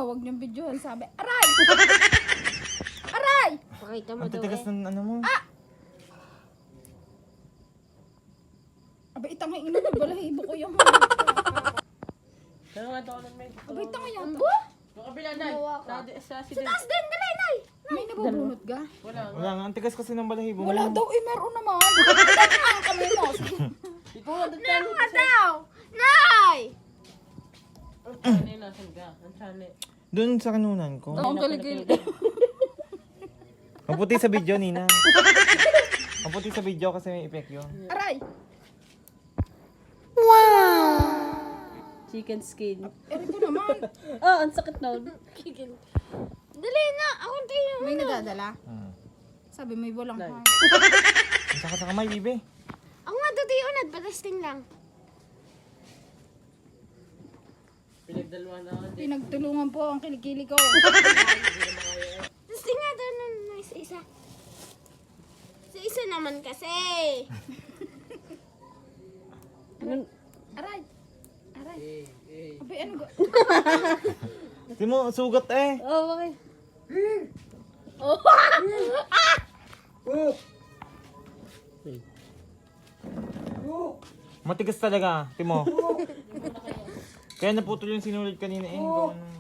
huwag niyong videohan. Sabi, aray! Aray! Pakita mo Ang daw titigas eh. ng ano mo. Aba, itangay ino na balahibo ko yung Kaya nga daw lang may. Aba, itangay yan. Yung kabila na. Sa Sa taas din, dali, nay! May nabubunot ka? Wala nga. Wala nga, ang tigas kasi ng balahibo mo. Wala daw, meron naman. Dali nga kami mo. Ito nga, Meron nga daw! Nay! ang chane, nasan ka? Ang chane. Doon sa kanunan ko. Ang kaligil. Maputi sa video, Nina. Maputi sa video kasi may effect yun. Aray! Chicken skin. Eri ko naman. Oh, ang sakit na. Dali na, ako tayo. May nadadala? Sabi may walang Nay. heart. Ang saka sa kamay, bibe. Ako nga dati unad, patesting lang. Pinagdalawa na ako. Pinagtulungan po ang kilikili ko. Testing nga daw ng isa. Sa isa naman kasi. Aray. Aray. Abay, ano ga? Di mo, sugat eh. Oh, okay. Matigas talaga, Timo. Kaya naputol yung sinulid kanina eh. Gawa ng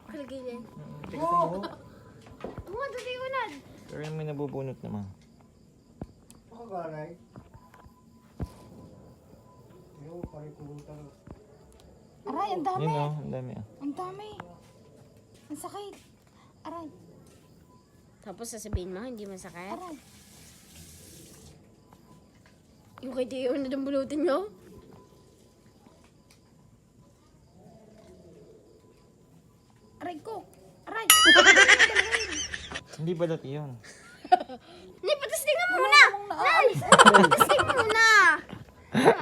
Kilikili. tigas ng buhok. Ako nga dati unad. Pero yung may nabubunot naman. Aray, ang dami. Yun oh, ang dami ah. Ang dami. Ang sakit. Aray. Tapos sasabihin mo, hindi masakit. Aray. Yung kay Tio na dambulutin nyo? Aray ko. Aray. Hindi balot yun. Ni, patesting mo muna. Nay, patesting mo muna.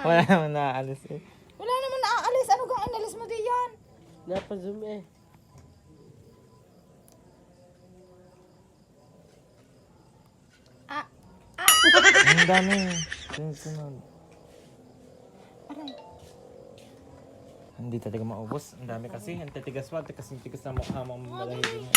Wala naman naaalis eh. Wala naman naaalis. Ano kang inalis mo di yan? Napazoom eh. Ang dami. Sunod. Aray. Hindi talaga maubos. Ang dami kasi. Ang titigas pa. Tigas ng tigas na mukha mo. Malahibo mo.